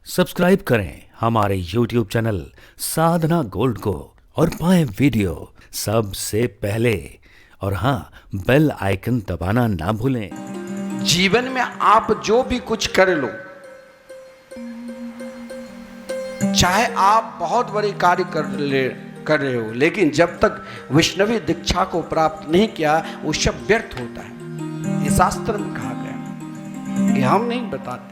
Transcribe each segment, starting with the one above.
Subscribe करें हमारे YouTube channel साधना gold को और पाएं वीडियो सबसे पहले। और हाँ, बेल आइकन दबाना ना भूलें। जीवन में आप जो भी कुछ कर लो, चाहे आप बहुत बड़े कार्य कर रहे हो, लेकिन जब तक वैष्णवी दीक्षा को प्राप्त नहीं किया वो सब व्यर्थ होता है। ये शास्त्र में कहा गया, ये हम नहीं बताते।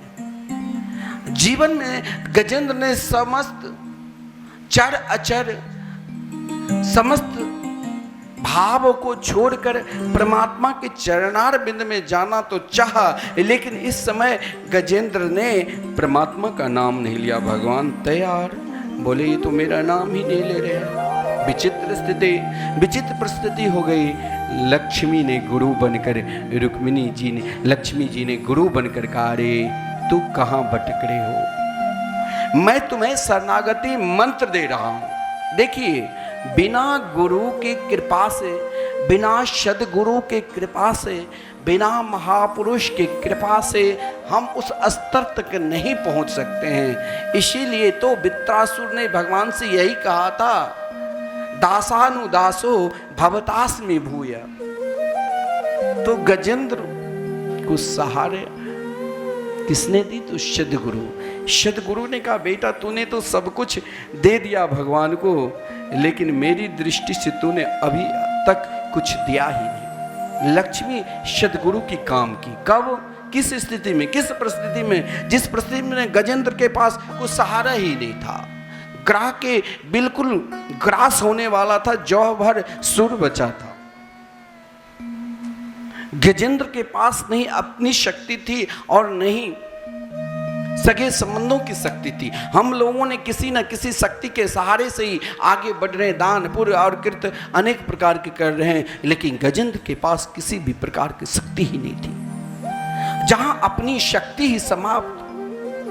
जीवन में गजेंद्र ने समस्त चर अचर समस्त भाव को छोड़कर परमात्मा के चरणार बिंद में जाना तो चाहा, लेकिन इस समय गजेंद्र ने परमात्मा का नाम नहीं लिया। भगवान तैयार बोले, ये तो मेरा नाम ही नहीं ले रहे। विचित्र परिस्थिति हो गई। लक्ष्मी ने गुरु बनकर, रुक्मिणी जी ने, लक्ष्मी जी ने गुरु बनकर कहा, रे तू कहां भटक रहे हो, मैं तुम्हें शरणागति मंत्र दे रहा हूं। देखिए, बिना गुरु की कृपा से, बिना सद्गुरु के कृपा से, बिना महापुरुष की कृपा से हम उस स्तर तक नहीं पहुंच सकते हैं। इसीलिए तो वित्रासुर ने भगवान से यही कहा था, दासानुदासो भवतास्मि भूय। तो गजेंद्र को सहारे किसने दी? तो सद्गुरु। सद्गुरु ने कहा, बेटा तूने तो सब कुछ दे दिया भगवान को, लेकिन मेरी दृष्टि से तूने अभी तक कुछ दिया ही नहीं। लक्ष्मी सद्गुरु की काम की। कब? किस स्थिति में, किस परिस्थिति में? जिस परिस्थिति में गजेंद्र के पास कोई सहारा ही नहीं था, ग्राह के बिल्कुल ग्रास होने वाला था, जौ भर सुर बचा था। गजेंद्र के पास नहीं अपनी शक्ति थी और नहीं सगे संबंधों की शक्ति थी। हम लोगों ने किसी न किसी शक्ति के सहारे से ही आगे बढ़ रहे हैं, दान पुण्य और कृत अनेक प्रकार के कर रहे हैं, लेकिन गजेंद्र के पास किसी भी प्रकार की शक्ति ही नहीं थी। जहां अपनी शक्ति ही समाप्त,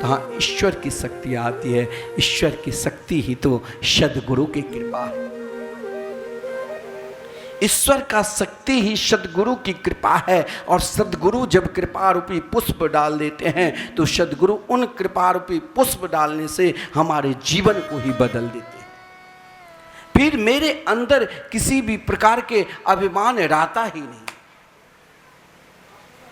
तहां ईश्वर की शक्ति आती है। ईश्वर की शक्ति ही तो सद्गुरु की कृपा है। ईश्वर का शक्ति ही सद्गुरु की कृपा है। और सद्गुरु जब कृपा रूपी पुष्प डाल देते हैं, तो सद्गुरु उन कृपा रूपी पुष्प डालने से हमारे जीवन को ही बदल देते हैं। फिर मेरे अंदर किसी भी प्रकार के अभिमान रहता ही नहीं।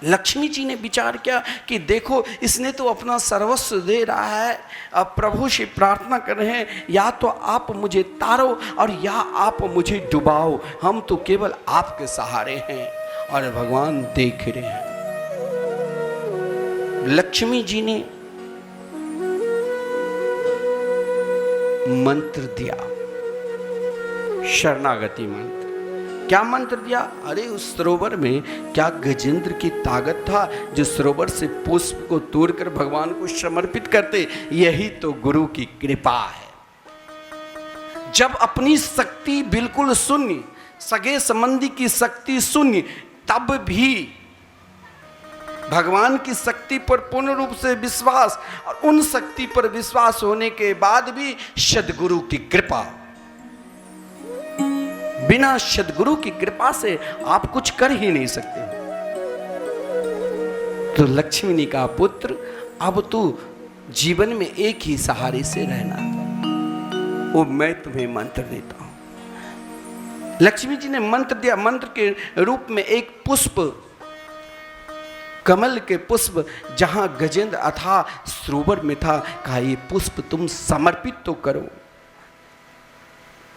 लक्ष्मी जी ने विचार किया कि देखो, इसने तो अपना सर्वस्व दे रहा है। अब प्रभु से प्रार्थना कर रहे हैं, या तो आप मुझे तारो और या आप मुझे डुबाओ, हम तो केवल आपके सहारे हैं। और भगवान देख रहे हैं। लक्ष्मी जी ने मंत्र दिया, शरणागति मंत्र। क्या मंत्र दिया? अरे उस सरोवर में क्या गजेंद्र की ताकत था जो सरोवर से पुष्प को तोड़कर भगवान को समर्पित करते? यही तो गुरु की कृपा है। जब अपनी शक्ति बिल्कुल शून्य, सगे संबंधी की शक्ति शून्य, तब भी भगवान की शक्ति पर पूर्ण रूप से विश्वास, और उन शक्ति पर विश्वास होने के बाद भी सद्गुरु की कृपा। बिना सद्गुरु की कृपा से आप कुछ कर ही नहीं सकते। तो लक्ष्मी ने कहा, पुत्र अब तू जीवन में एक ही सहारे से रहना, वो मैं तुम्हें मंत्र देता हूं। लक्ष्मी जी ने मंत्र दिया। मंत्र के रूप में एक पुष्प, कमल के पुष्प, जहां गजेंद्र अथाह सरोवर में था, कहा ये पुष्प तुम समर्पित तो करो।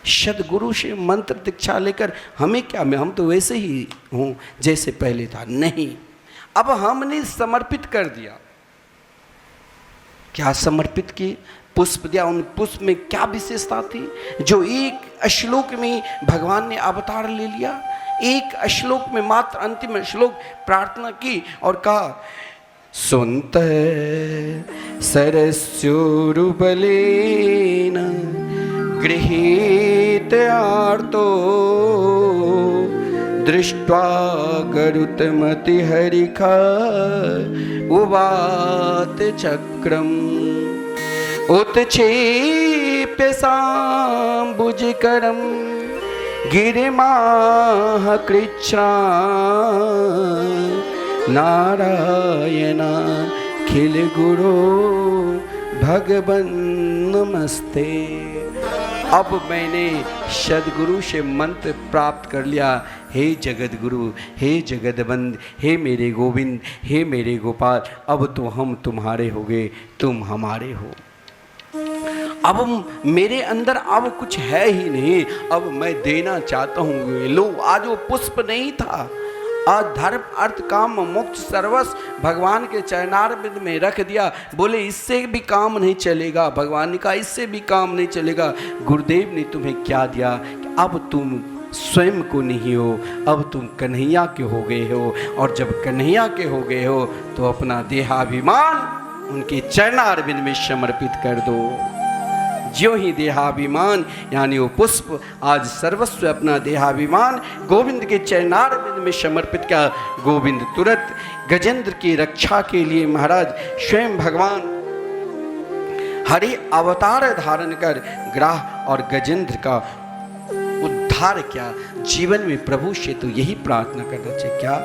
सद्गुरु से मंत्र दीक्षा लेकर हमें क्या, मैं हम तो वैसे ही हूं जैसे पहले था। नहीं, अब हमने समर्पित कर दिया। क्या समर्पित किए? पुष्प दिया। उन पुष्प में क्या विशेषता थी जो एक श्लोक में भगवान ने अवतार ले लिया? एक श्लोक में, मात्र अंतिम श्लोक प्रार्थना की और कहा, सुनत सरस्योरुबलेन गृहीत आर्तो दृष्ट्वा गरुतमति हरिखा उवात चक्रम उत्क्षेप्य सांबुजकरम गिरिमाह कृच्छ्रा नारायण खिल गुरु भगवन नमस्ते। अब मैंने सदगुरु से मंत्र प्राप्त कर लिया, हे जगत गुरु, हे जगतबंद, हे मेरे गोविंद, हे मेरे गोपाल, अब तो हम तुम्हारे हो गए, तुम हमारे हो। अब मेरे अंदर अब कुछ है ही नहीं, अब मैं देना चाहता हूँ। लो, आज वो पुष्प नहीं था, आज धर्म अर्थ काम मोक्ष सर्वस्व भगवान के चरणारविंद में रख दिया। बोले इससे भी काम नहीं चलेगा, भगवान ने कहा इससे भी काम नहीं चलेगा। गुरुदेव ने तुम्हें क्या दिया कि अब तुम स्वयं को नहीं हो, अब तुम कन्हैया के हो गए हो। और जब कन्हैया के हो गए हो तो अपना देहाभिमान उनके चरणारविंद में समर्पित कर दो। ज्यों ही देहाभिमान यानी वो पुष्प आज सर्वस्व अपना देहाभिमान गोविंद के चरणारविंद में समर्पित किया। गोविंद तुरंत गजेंद्र की रक्षा के लिए महाराज स्वयं भगवान हरि अवतार धारण कर ग्राह और गजेंद्र का उद्धार किया। जीवन में प्रभु से तो यही प्रार्थना करना चाहिए, क्या